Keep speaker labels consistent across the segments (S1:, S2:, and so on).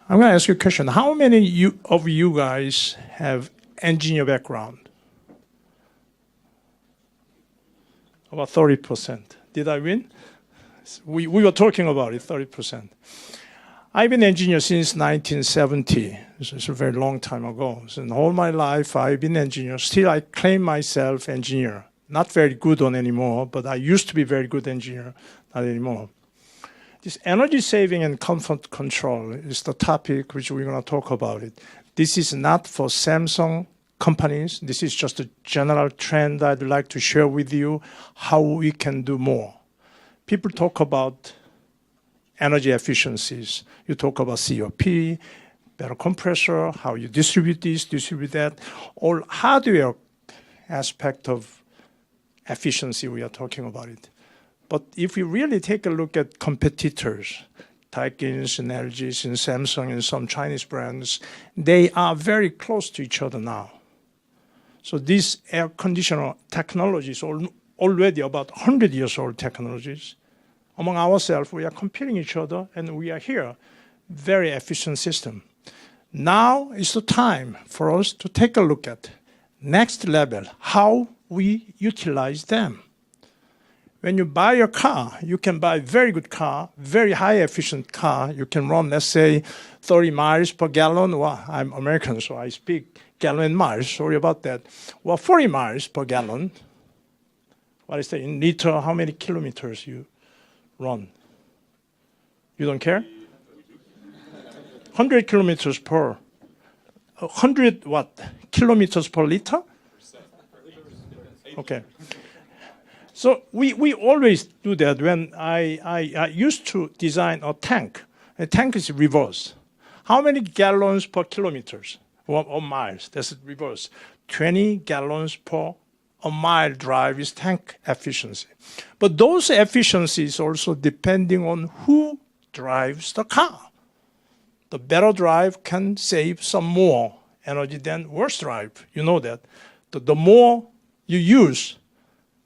S1: I'm going to ask you a question. How many of you guys have engineer background? About 30%. Did I win? We were talking about it, 30%. I've been an engineer since 1970. It's a very long time ago. So in all my life, I've been an engineer. Still, I claim myself engineer. Not very good on anymore, but I used to be very good engineer, not anymore. This energy saving and comfort control is the topic which we're going to talk about it. This is not for Samsung companies. This is just a general trend I'd like to share with you how we can do more. People talk about energy efficiencies. You talk about COP, better compressor, how you distribute this, distribute that, all hardware aspect of efficiency we are talking about it. But if you really take a look at competitors, Daikin's and LG's and Samsung and some Chinese brands, they are very close to each other now. So these air conditioner technologies are already about 100 years old technologies. Among ourselves, we are competing each other, and we are here. Very efficient system. Now is the time for us to take a look at next level, how we utilize them. When you buy a car, you can buy a very good car, very high efficient car. You can run, let's say, 30 miles per gallon. Well, I'm American, so I speak gallon miles. Sorry about that. Well, 40 miles per gallon. What is that in liter? How many kilometers you run? You don't care? 100 kilometers per, 100 what? Kilometers per liter? Okay. So we always do that when I used to design a tank. A tank is reverse. How many gallons per kilometers or miles? That's reverse. 20 gallons per a mile drive is tank efficiency. But those efficiencies also depending on who drives the car. The better drive can save some more energy than worse drive. You know that. The more you use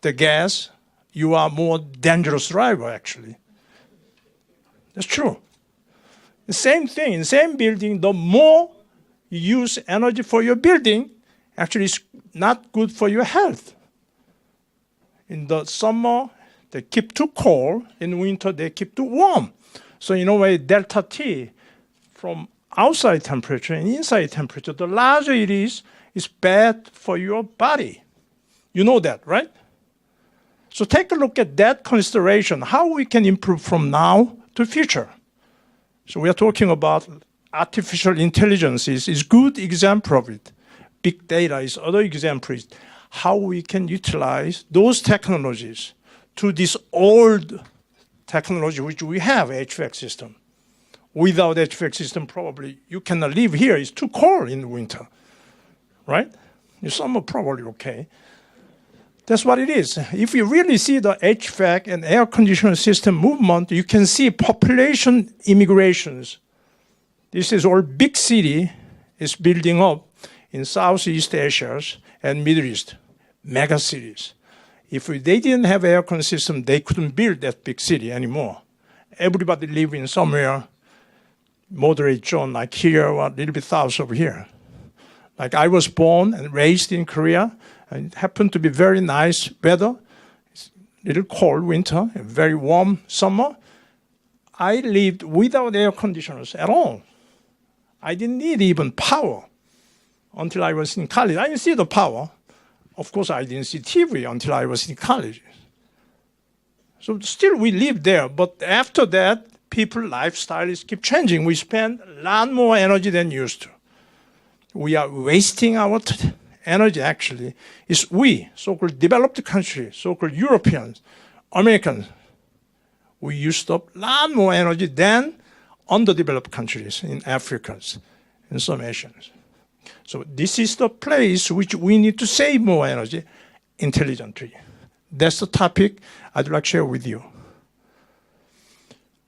S1: the gas, you are more dangerous driver, actually. That's true. The same thing, in the same building, the more you use energy for your building, actually it's not good for your health. In the summer, they keep too cold. In winter, they keep too warm. So in a way, delta T from outside temperature and inside temperature, the larger it is bad for your body. You know that, right? So take a look at that consideration, how we can improve from now to future. So we are talking about artificial intelligence is good example of it. Big data is other examples. How we can utilize those technologies to this old technology which we have, HVAC system. Without HVAC system, probably you cannot live here. It's too cold in the winter, right? In summer, probably okay. That's what it is. If you really see the HVAC and air conditioner system movement, you can see population immigrations. This is all big city is building up in Southeast Asia and Middle East, mega cities. If they didn't have air conditioning system, they couldn't build that big city anymore. Everybody live in somewhere moderate zone, like here or a little bit south of here. Like I was born and raised in Korea, and it happened to be very nice weather. It's a little cold winter, a very warm summer. I lived without air conditioners at all. I didn't need even power until I was in college. I didn't see the power. Of course, I didn't see TV until I was in college. So still we live there, but after that, people's lifestyles keep changing. We spend a lot more energy than used to. We are wasting our energy, actually. It's we, so-called developed countries, so-called Europeans, Americans, we used up a lot more energy than underdeveloped countries in Africa and some Asians. So this is the place which we need to save more energy intelligently. That's the topic I'd like to share with you.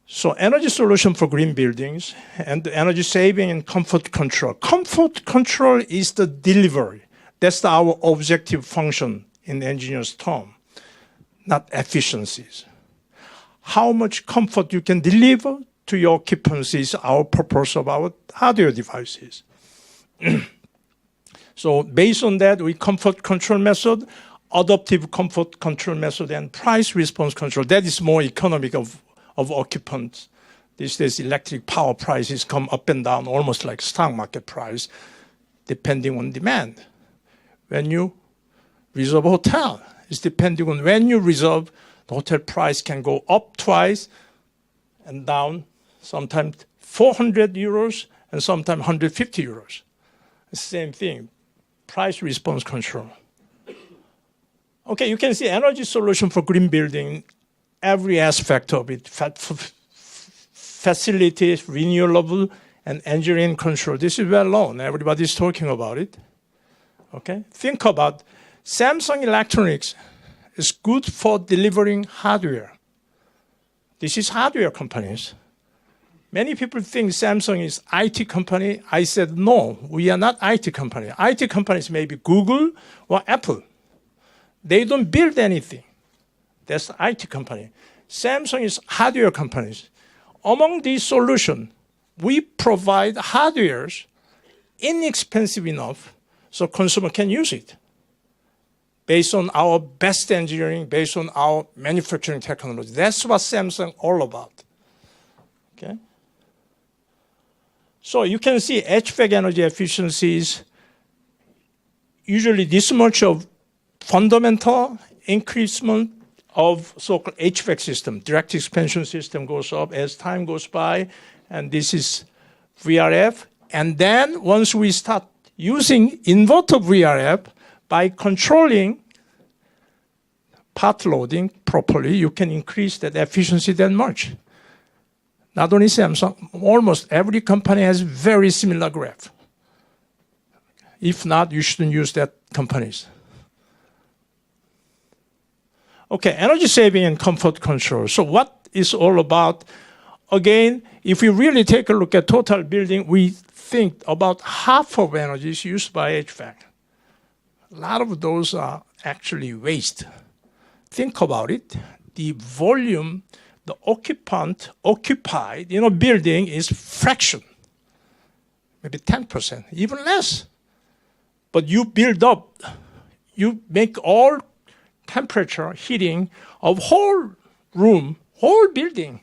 S1: So energy solution for green buildings and energy saving and comfort control. Comfort control is the delivery. That's our objective function in the engineer's term, not efficiencies. How much comfort you can deliver to your occupants is our purpose of our hardware devices. So based on that, we comfort control method, adaptive comfort control method, and price response control. That is more economic of occupants. These days, electric power prices come up and down almost like stock market price, depending on demand. When you reserve a hotel, it's depending on when you reserve, the hotel price can go up twice and down, sometimes 400 euros and sometimes 150 euros. The same thing, price response control. Okay, you can see energy solution for green building, every aspect of it, facilities, renewable, and engineering control. This is well known. Everybody's talking about it. Okay, think about Samsung Electronics is good for delivering hardware. This is hardware companies. Many people think Samsung is IT company. I said, no, we are not IT company. IT companies may be Google or Apple. They don't build anything. That's IT company. Samsung is hardware companies. Among these solutions, we provide hardwares inexpensive enough so consumer can use it based on our best engineering, based on our manufacturing technology. That's what Samsung all about. Okay? So you can see HVAC energy efficiencies, usually this much of fundamental increasement of so-called HVAC system, direct expansion system goes up as time goes by, and this is VRF. And then once we start using inverter VRF, by controlling part loading properly, you can increase that efficiency that much. Not only Samsung, almost every company has very similar graph. If not, you shouldn't use that companies. Okay, energy saving and comfort control. So what is all about? Again, if we really take a look at total building, we think about half of energy is used by HVAC. A lot of those are actually waste. Think about it. The volume the occupant occupied in a building is fraction, maybe 10%, even less. But you build up, you make all temperature heating of whole room, whole building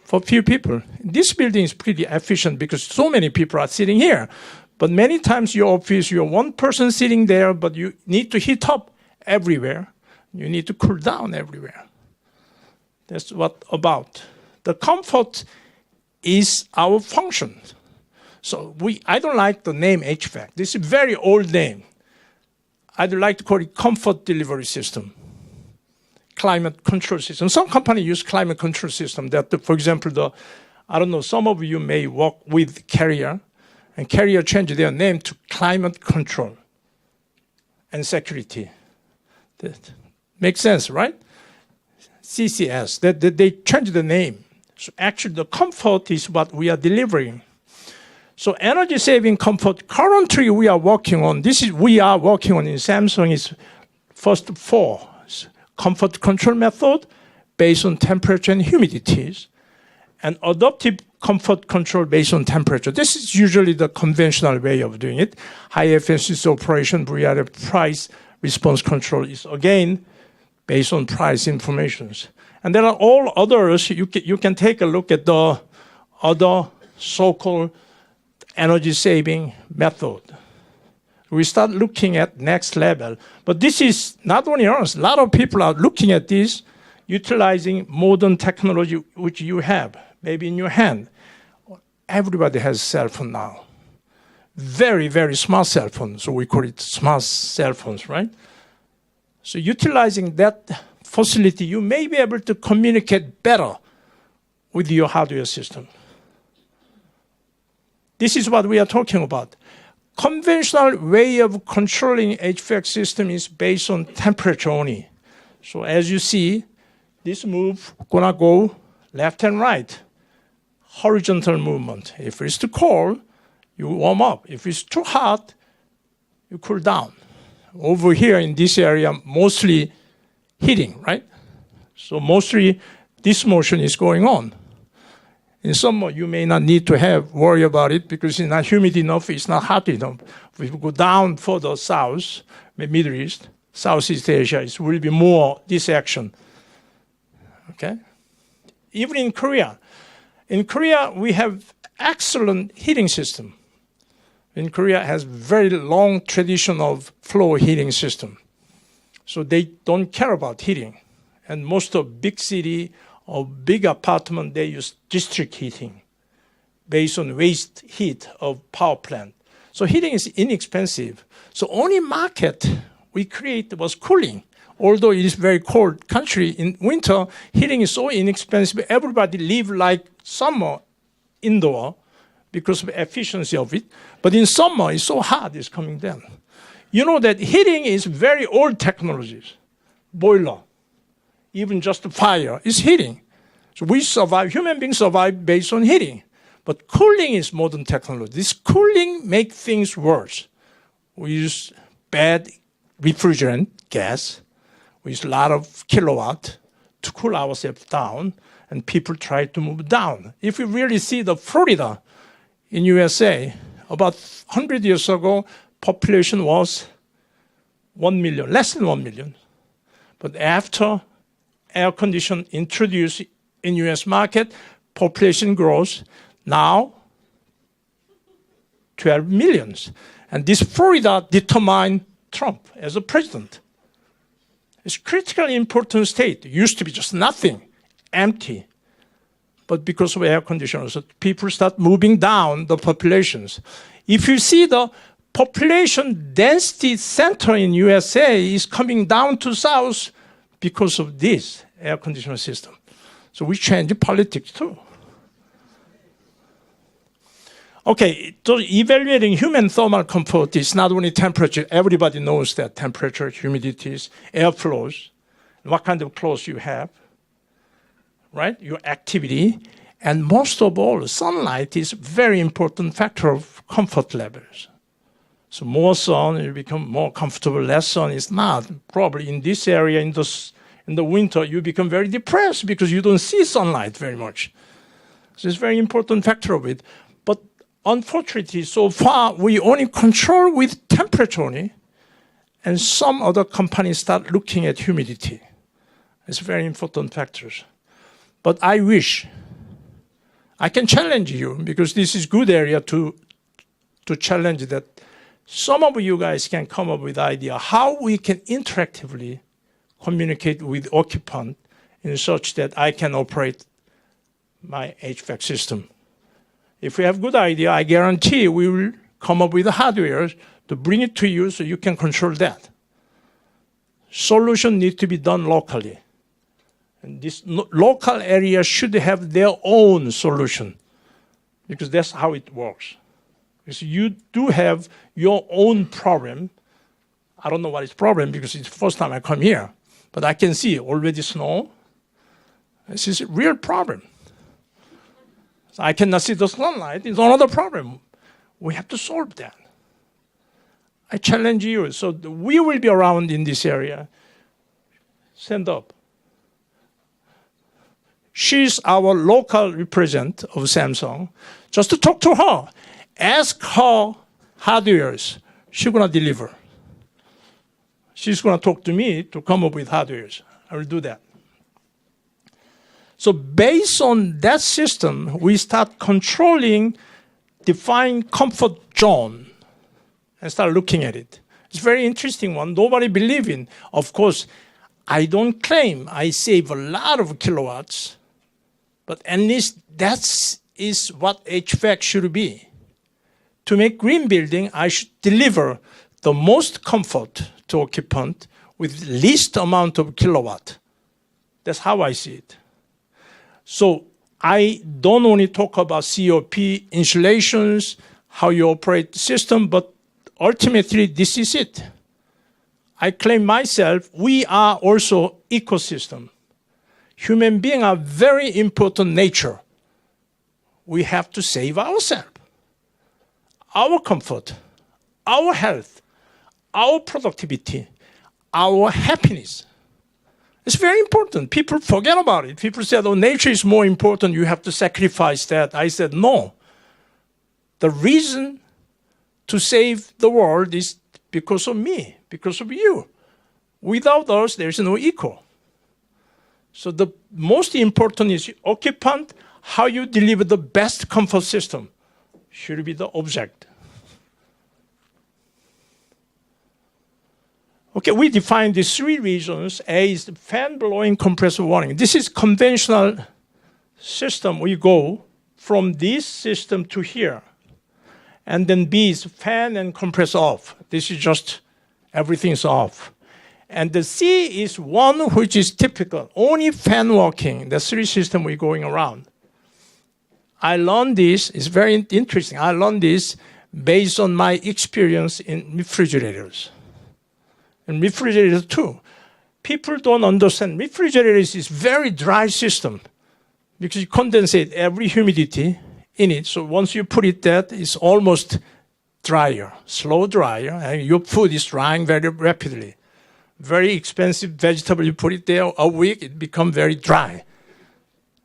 S1: for few people. This building is pretty efficient because so many people are sitting here. But many times your office, you're one person sitting there, but you need to heat up everywhere. You need to cool down everywhere. That's what about. The comfort is our function. So I don't like the name HVAC. This is a very old name. I'd like to call it comfort delivery system, climate control system. Some companies use climate control system that, for example, I don't know, some of you may work with Carrier, and Carrier changed their name to climate control and security. That makes sense, right? CCS, they changed the name. So actually the comfort is what we are delivering. So energy saving comfort, currently we are working on, we are working on in Samsung is first 4. Comfort control method based on temperature and humidities, and adaptive comfort control based on temperature. This is usually the conventional way of doing it. High efficiency operation, VRF price response control is again based on price informations. And there are all others. You can take a look at the other so-called energy saving method. We start looking at next level. But this is not only us. A lot of people are looking at this, utilizing modern technology which you have, maybe in your hand. Everybody has a cell phone now. Very, very smart cell phones. So we call it smart cell phones, right? So utilizing that facility, you may be able to communicate better with your hardware system. This is what we are talking about. Conventional way of controlling HVAC system is based on temperature only. So as you see, this move gonna go left and right. Horizontal movement. If it's too cold, you warm up. If it's too hot, you cool down. Over here in this area, mostly heating, right? So mostly this motion is going on. In summer, you may not need to worry about it because it's not humid enough, it's not hot enough. If we go down further south, Middle East, Southeast Asia, it will be more this action. Okay? Even in Korea. In Korea, we have excellent heating system. In Korea has very long tradition of floor heating system. So they don't care about heating. And most of big city or big apartment, they use district heating based on waste heat of power plant. So heating is inexpensive. So only market we create was cooling. Although it is very cold country, in winter, heating is so inexpensive. Everybody live like summer indoor because of efficiency of it. But in summer, it's so hot, it's coming down. You know that heating is very old technologies. Boiler, even just fire is heating. So we survive, human beings survive based on heating. But cooling is modern technology. This cooling makes things worse. We use bad refrigerant gas. We use a lot of kilowatt to cool ourselves down, and people try to move down. If you really see the Florida in USA, about 100 years ago, population was 1 million, less than 1 million. But after air condition introduced in US market, population grows. Now, 12 millions. And this Florida determined Trump as a president. It's critically important state. It used to be just nothing, empty. But because of air conditioners, people start moving down the populations. If you see the population density center in USA is coming down to south because of this air conditioner system. So we change politics too. Okay, so evaluating human thermal comfort is not only temperature. Everybody knows that temperature, humidities, airflows, what kind of clothes you have, right? Your activity. And most of all, sunlight is a very important factor of comfort levels. So more sun, you become more comfortable. Less sun is not. Probably in this area, in the winter, you become very depressed because you don't see sunlight very much. So it's a very important factor of it. But unfortunately, so far, we only control with temperature only, and some other companies start looking at humidity. It's very important factors. But I wish I can challenge you, because this is good area to challenge that. Some of you guys can come up with idea how we can interactively communicate with occupant in such that I can operate my HVAC system. If we have good idea, I guarantee we will come up with the hardware to bring it to you so you can control that. Solution needs to be done locally. And this local area should have their own solution, because that's how it works. Because you do have your own problem. I don't know what is problem because it's the first time I come here, but I can see already snow. This is a real problem. So I cannot see the sunlight. It's another problem. We have to solve that. I challenge you. So we will be around in this area. Stand up. She's our local representative of Samsung. Just to talk to her. Ask her hardwares. She's going to deliver. She's going to talk to me to come up with hardwares. I will do that. So based on that system, we start controlling, define comfort zone, and start looking at it. It's a very interesting one. Nobody believes in. Of course, I don't claim I save a lot of kilowatts, but at least that is what HVAC should be. To make green building, I should deliver the most comfort to occupant with least amount of kilowatt. That's how I see it. So I don't only talk about COP, insulations, how you operate the system, but ultimately this is it. I claim myself, we are also ecosystem. Human beings are very important nature. We have to save ourselves. Our comfort, our health, our productivity, our happiness. It's very important. People forget about it. People said, oh, nature is more important. You have to sacrifice that. I said, no. The reason to save the world is because of me, because of you. Without us, there is no eco. So the most important is occupant, how you deliver the best comfort system should be the object. Okay, we define these three regions. A is the fan blowing compressor warning. This is conventional system. We go from this system to here. And then B is fan and compressor off. This is just everything's off. And the C is one which is typical, only fan working. The three system we're going around. I learned this, it's very interesting. I learned this based on my experience in refrigerators. And refrigerators too. People don't understand. Refrigerators is very dry system because you condensate every humidity in it. So once you put it there, it's almost drier, slow dryer, and your food is drying very rapidly. Very expensive vegetable, you put it there a week, it becomes very dry.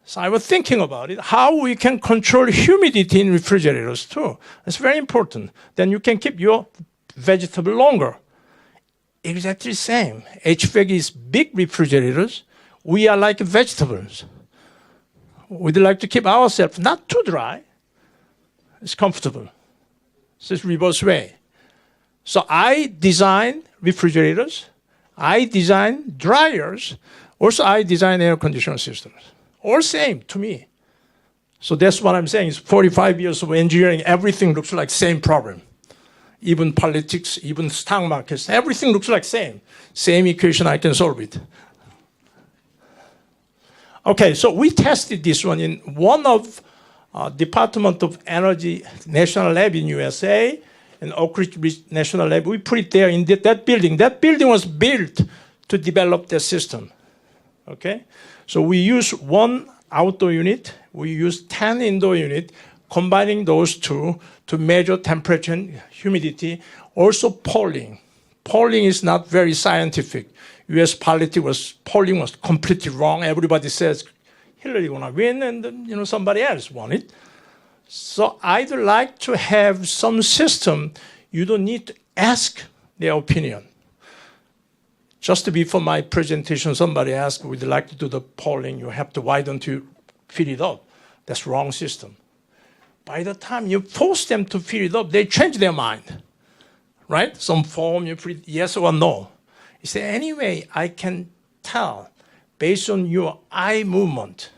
S1: So I was thinking about it, how we can control humidity in refrigerators too. It's very important. Then you can keep your vegetable longer. Exactly the same. HVAC is big refrigerators. We are like vegetables. We'd like to keep ourselves not too dry. It's comfortable. So it's reverse way. So I design refrigerators. I design dryers. Also, I design air conditioning systems. All same to me. So that's what I'm saying. It's 45 years of engineering. Everything looks like same problem. Even politics, even stock markets, everything looks like same. Same equation, I can solve it. Okay, so we tested this one in one of Department of Energy National Lab in USA and Oak Ridge National Lab. We put it there in that building. That building was built to develop the system. Okay, so we use one outdoor unit. We use 10 indoor units, combining those two to measure temperature and humidity. Also polling. Polling is not very scientific. U.S. polling was completely wrong. Everybody says Hillary gonna win, and somebody else won it. So I'd like to have some system you don't need to ask their opinion. Just before my presentation, somebody asked, "Would you like to do the polling? You have to. Why don't you fill it up?" That's wrong system. By the time you force them to fill it up, they change their mind, right? Some form, you put yes or no. You say, anyway, I can tell based on your eye movement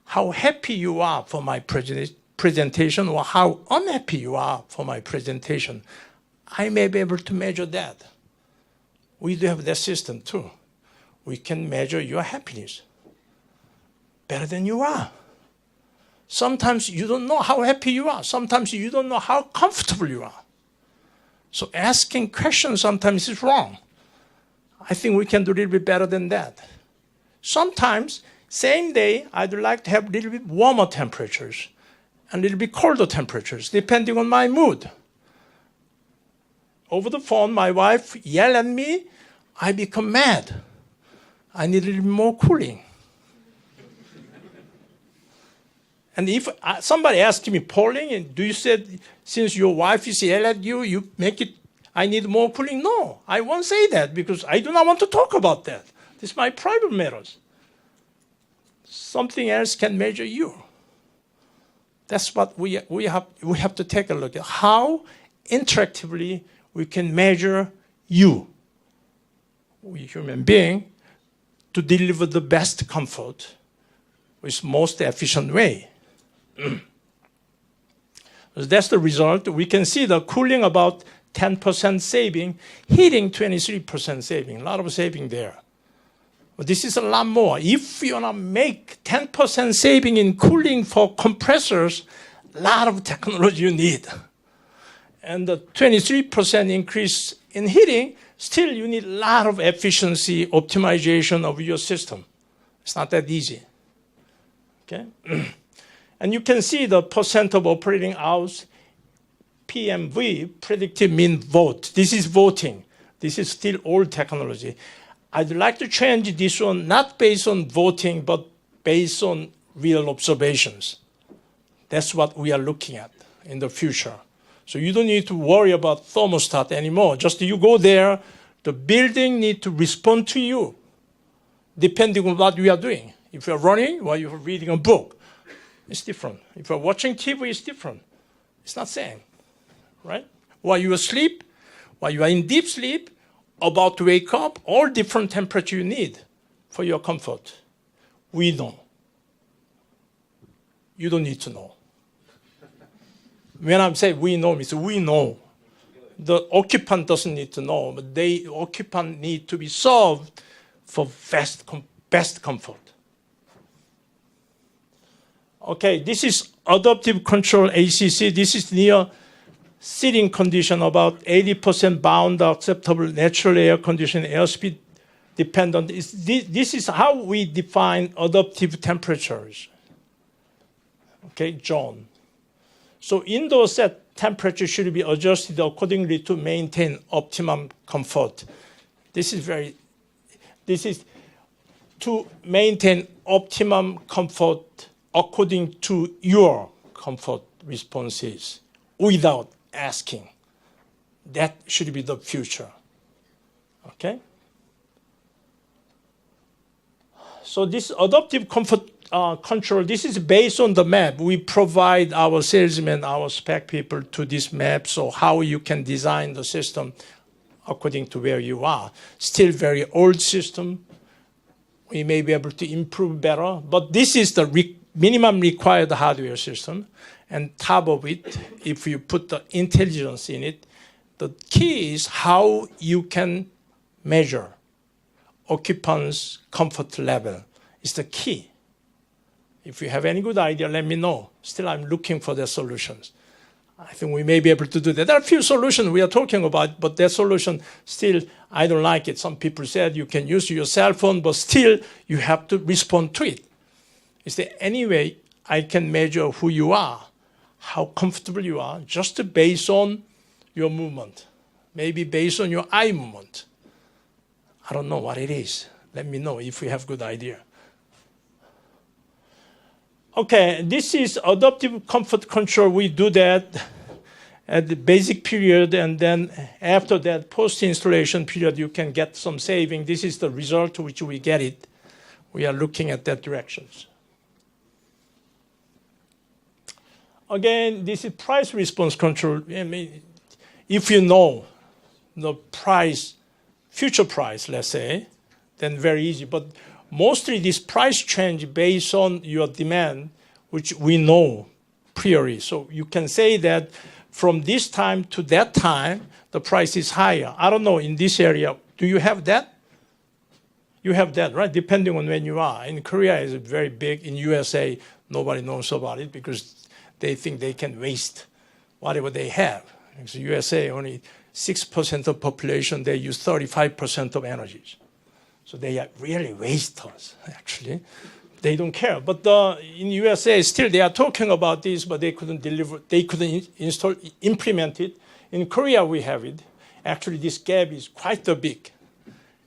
S1: how happy you are for my presentation or how unhappy you are for my presentation. I may be able to measure that. We do have that system too. We can measure your happiness better than you are. Sometimes you don't know how happy you are. Sometimes you don't know how comfortable you are. So asking questions sometimes is wrong. I think we can do a little bit better than that. Sometimes, same day, I'd like to have a little bit warmer temperatures and a little bit colder temperatures, depending on my mood. Over the phone, my wife yelled at me. I become mad. I need a little bit more cooling. And if somebody asks me, polling, and do you say, since your wife is yelling at you, you make it, I need more cooling? No, I won't say that because I do not want to talk about that. This is my private matters. Something else can measure you. That's what we have to take a look at. How interactively we can measure you, we human being, to deliver the best comfort with most efficient way. That's the result. We can see the cooling about 10% saving, heating 23% saving, a lot of saving there. But this is a lot more. If you want to make 10% saving in cooling for compressors, a lot of technology you need. And the 23% increase in heating, still you need a lot of efficiency, optimization of your system. It's not that easy. Okay? And you can see the percent of operating hours, PMV, predictive mean vote. This is voting. This is still old technology. I'd like to change this one, not based on voting, but based on real observations. That's what we are looking at in the future. So you don't need to worry about thermostat anymore. Just you go there, the building need to respond to you, depending on what you are doing. If you're running or you're reading a book, it's different. If you're watching TV, it's different. It's not same, right? While you are asleep, while you are in deep sleep, about to wake up, all different temperature you need for your comfort. We know. You don't need to know. When I say we know, means we know. The occupant doesn't need to know, but the occupant need to be solved for best comfort. Okay, this is adaptive control ACC. This is near sitting condition, about 80% bound acceptable natural air condition, airspeed dependent. This is how we define adaptive temperatures. Okay, John. So indoor set temperature should be adjusted accordingly to maintain optimum comfort. This is to maintain optimum comfort according to your comfort responses without asking. That should be the future. Okay? So this adaptive comfort control, this is based on the map. We provide our salesmen, our spec people to this map, so how you can design the system according to where you are. Still very old system. We may be able to improve better, but this is the minimum required hardware system. And top of it, if you put the intelligence in it, the key is how you can measure occupants' comfort level is the key. If you have any good idea, let me know. Still, I'm looking for the solutions. I think we may be able to do that. There are a few solutions we are talking about, but that solution still, I don't like it. Some people said you can use your cell phone, but still you have to respond to it. Is there any way I can measure who you are, how comfortable you are, just based on your movement? Maybe based on your eye movement. I don't know what it is. Let me know if you have good idea. Okay, this is adaptive comfort control. We do that at the basic period, and then after that post-installation period, you can get some saving. This is the result to which we get it. We are looking at that directions. Again, this is price response control. I mean, if you know the price, future price, let's say, then very easy. But mostly this price change based on your demand, which we know priori. So you can say that from this time to that time, the price is higher. I don't know, in this area, do you have that? You have that, right? Depending on when you are. In Korea, it's very big. In USA, nobody knows about it because they think they can waste whatever they have. Because USA, only 6% of population, they use 35% of energies. So they are really wasters, actually. They don't care. But in USA, still they are talking about this, but they couldn't deliver, they couldn't implement it. In Korea, we have it. Actually, this gap is quite big.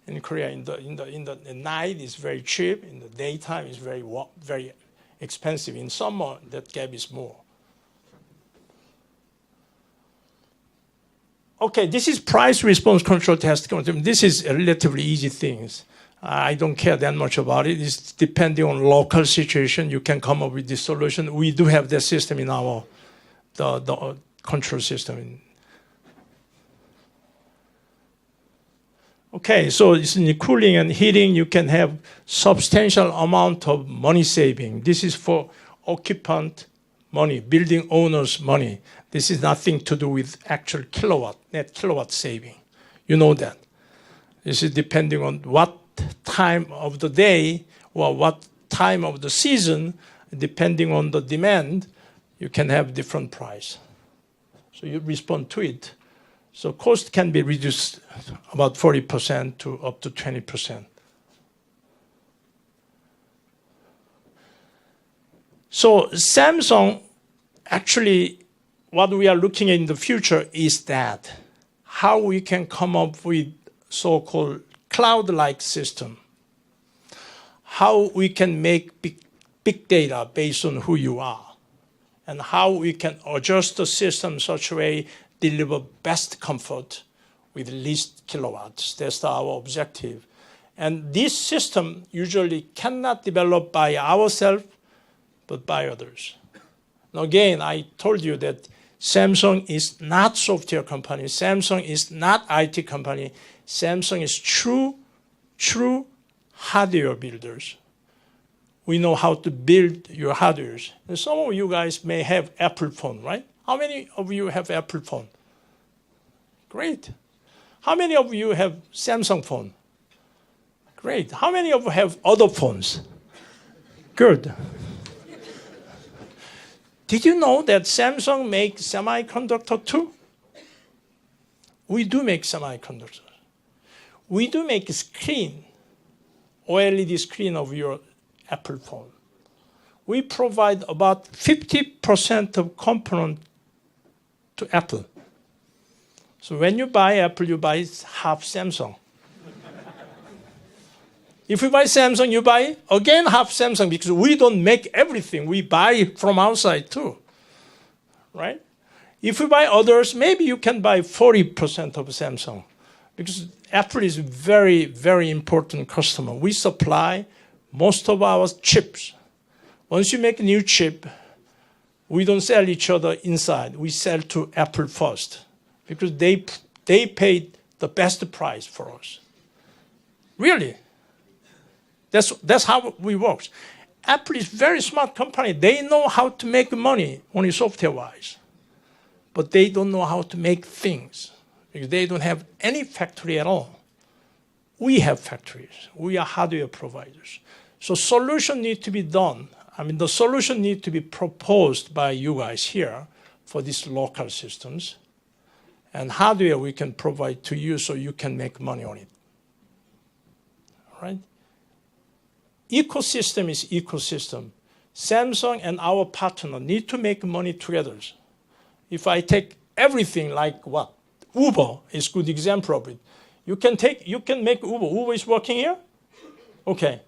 S1: In Korea, in the night, it's very cheap. In the daytime, it's very expensive. In summer, that gap is more. Okay, this is price response control test. This is a relatively easy things. I don't care that much about it. It's depending on local situation. You can come up with this solution. We do have that system in our the control system. Okay, so it's in the cooling and heating. You can have substantial amount of money saving. This is for occupant money, building owners' money. This is nothing to do with actual kilowatt, net kilowatt saving. You know that. This is depending on what time of the day or what time of the season, depending on the demand, you can have different price. So you respond to it. So cost can be reduced about 40% to up to 20%. So Samsung, actually, what we are looking at in the future is that how we can come up with so-called cloud-like system. How we can make big data based on who you are, and how we can adjust the system such a way deliver best comfort with least kilowatts. That's our objective. And this system usually cannot develop by ourselves, but by others. Now again, I told you that Samsung is not software company. Samsung is not IT company. Samsung is true hardware builders. We know how to build your hardwares. And some of you guys may have Apple phone, right? How many of you have Apple phone? Great. How many of you have Samsung phone? Great. How many of you have other phones? Good. Did you know that Samsung makes semiconductor too? We do make semiconductors. We do make a screen, OLED screen of your Apple phone. We provide about 50% of component to Apple. So when you buy Apple, you buy half Samsung. If you buy Samsung, you buy again half Samsung, because we don't make everything. We buy from outside too, right? If you buy others, maybe you can buy 40% of Samsung, because Apple is a very, very important customer. We supply most of our chips. Once you make a new chip, we don't sell each other inside. We sell to Apple first, because they paid the best price for us. Really. That's how we work. Apple is a very smart company. They know how to make money, only software-wise. But they don't know how to make things, because they don't have any factory at all. We have factories. We are hardware providers. So solution need to be done. I mean, the solution need to be proposed by you guys here for these local systems. And hardware we can provide to you so you can make money on it. All right? Ecosystem is ecosystem. Samsung and our partner need to make money together. If I take everything like what? Uber is a good example of it. You can make Uber. Uber is working here? Okay.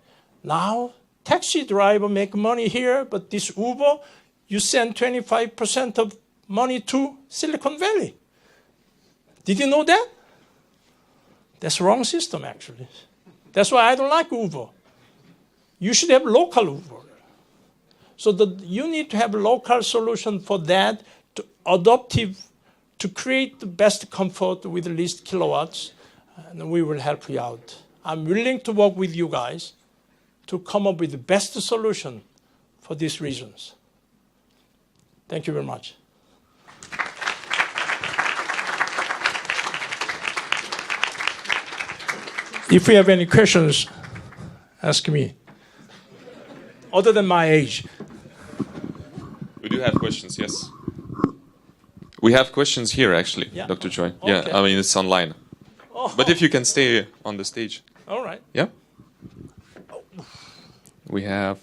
S1: Now, taxi driver make money here, but this Uber, you send 25% of money to Silicon Valley. Did you know that? That's wrong system, actually. That's why I don't like Uber. You should have local Uber. So you need to have a local solution for that, to adaptive, to create the best comfort with the least kilowatts, and we will help you out. I'm willing to work with you guys to come up with the best solution for these reasons. Thank you very much. If you have any questions, ask me. Other than my age.
S2: We do have questions, yes. We have questions here, actually,
S1: yeah.
S2: Dr. Choi.
S1: Okay.
S2: Yeah, I mean, it's online.
S1: Oh.
S2: But if you can stay on the stage.
S1: All right.
S2: Yeah. We have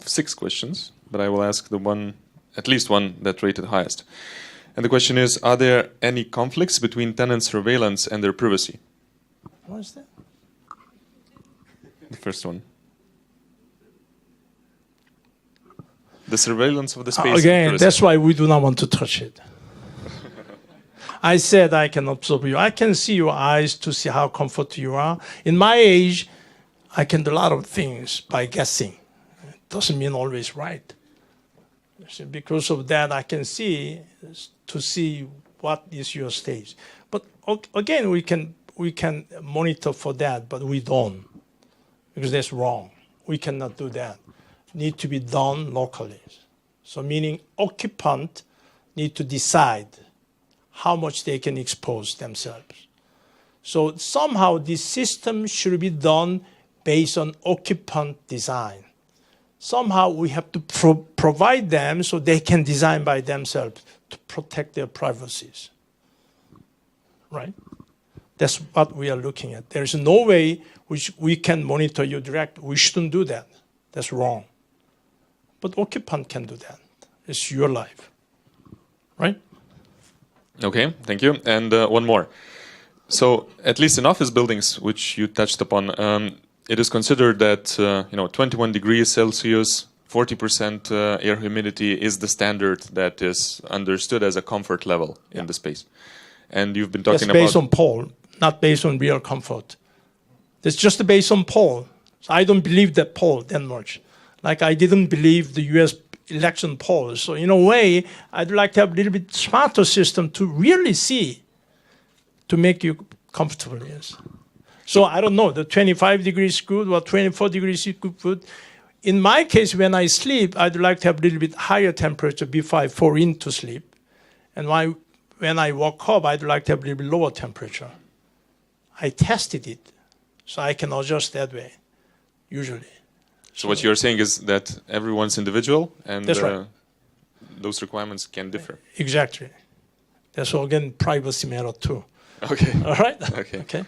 S2: 6 questions, but I will ask at least one that rated highest. And the question is, are there any conflicts between tenant surveillance and their privacy?
S1: What is that?
S2: The first one. The surveillance of the space.
S1: Again, that's why we do not want to touch it. I said I can observe you. I can see your eyes to see how comfortable you are. In my age, I can do a lot of things by guessing. It doesn't mean always right. So because of that, I can see to see what is your stage. But again, we can monitor for that, but we don't, because that's wrong. We cannot do that. Need to be done locally. So meaning occupant need to decide how much they can expose themselves. So somehow this system should be done based on occupant design. Somehow we have to provide them so they can design by themselves to protect their privacies. Right? That's what we are looking at. There is no way which we can monitor you direct. We shouldn't do that. That's wrong. But occupant can do that. It's your life. Right?
S2: Okay, thank you. And one more. So, at least in office buildings, which you touched upon, it is considered that 21 degrees Celsius, 40% air humidity is the standard that is understood as a comfort level in the space. And you've been talking
S1: about... That's based on poll, not based on real comfort. It's just based on poll. So I don't believe that poll that much. Like I didn't believe the U.S. election polls. So in a way, I'd like to have a little bit smarter system to really see, to make you comfortable, yes. So I don't know, the 25 degrees good or 24 degrees is good. In my case, when I sleep, I'd like to have a little bit higher temperature before I fall into sleep. And when I woke up, I'd like to have a little bit lower temperature. I tested it, so I can adjust that way, usually.
S2: So what you're saying is that everyone's individual, and
S1: that's right.
S2: Those requirements can differ.
S1: Exactly. That's all, again, privacy matter too.
S2: Okay.
S1: All right?
S2: Okay.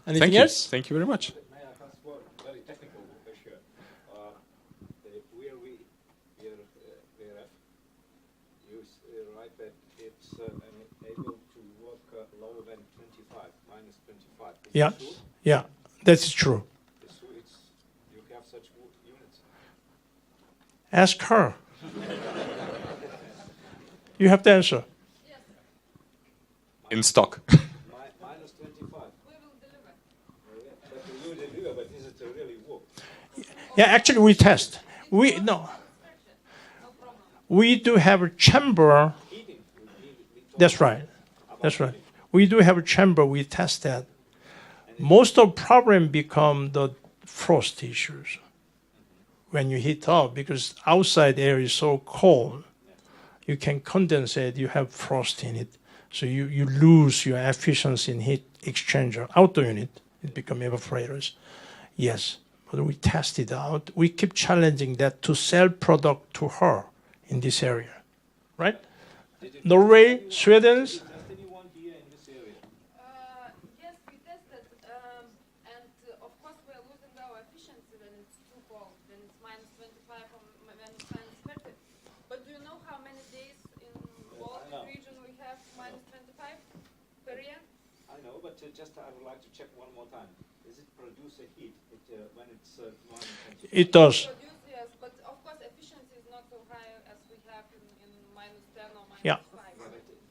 S1: Anything else?
S2: Thank you very much.
S3: May I ask one very technical question? Where we you write that it's able to work lower than 25, minus 25.
S1: Yeah. Yeah, that's true.
S3: You have such units?
S1: Ask her. You have the answer.
S4: Yes.
S2: In stock.
S3: Minus 25.
S4: We will deliver.
S3: But you deliver, but is it really work?
S1: Yeah, actually we test. We do have a chamber. That's right. That's right. We do have a chamber. We test that. Most of the problem become the frost issues when you heat up, because outside air is so cold. You can condensate, you have frost in it. So you lose your efficiency in heat exchanger. Outdoor unit, it becomes evaporators. Yes, but we test it out. We keep challenging that to sell product to her in this area, right? Norway, Sweden.
S4: Yes, we tested, and of course we are losing our efficiency when it's too cold, when it's minus 25 or when it's minus 30. But do you know how many days in Baltic region we have minus 25 per year?
S3: I know, but just I would like to check one more time. Does it produce a heat when it's minus 25?
S1: It does.
S4: Yes, but of course efficiency is not so high as we have in minus 10 or minus 5.
S3: Yeah,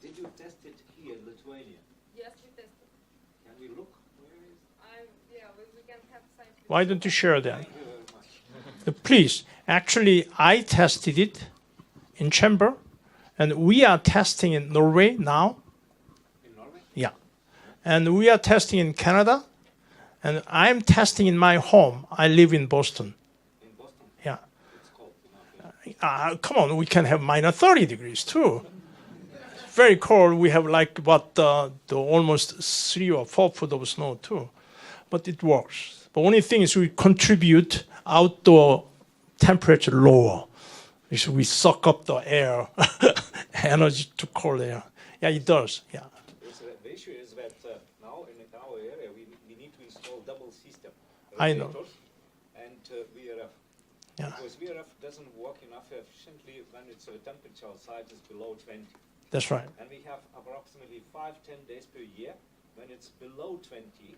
S3: did you test it here in Lithuania?
S4: Yes, we tested.
S3: Can we look?
S4: We can have science.
S1: Why don't you share that? Please. Actually, I tested it in chamber, and we are testing in Norway now.
S3: In Norway?
S1: Yeah. And we are testing in Canada, and I'm testing in my home. I live in Boston.
S3: In Boston?
S1: Yeah.
S3: It's cold enough.
S1: Come on, we can have minus 30 degrees too. Very cold. We have like the almost 3 or 4 foot of snow too, but it works. The only thing is we contribute outdoor temperature lower. We suck up the air, energy to cold air. Yeah, it does. Yeah.
S3: The issue is that now in our area we need to install double system.
S1: I know.
S3: And VRF.
S1: Yeah.
S3: Because VRF doesn't work enough efficiently when its temperature outside is below 20.
S1: That's right.
S3: And we have approximately 5-10 days per year when it's below 20.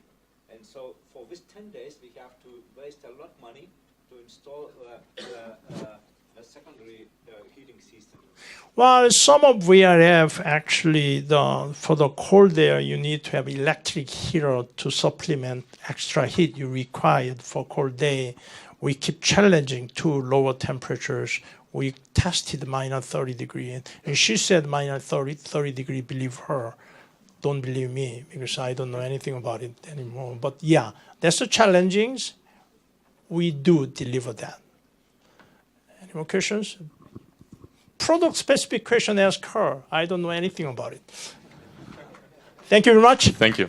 S3: And so for this 10 days, we have to waste a lot of money to install a secondary heating system.
S1: Well, some of VRF actually, for the cold air, you need to have electric heater to supplement extra heat you required for cold day. We keep challenging to lower temperatures. We tested minus 30 degrees, and she said minus 30 degree, believe her. Don't believe me, because I don't know anything about it anymore. But yeah, that's the challenging. We do deliver that. Any more questions? Product specific question, ask her. I don't know anything about it. Thank you very much.
S2: Thank you.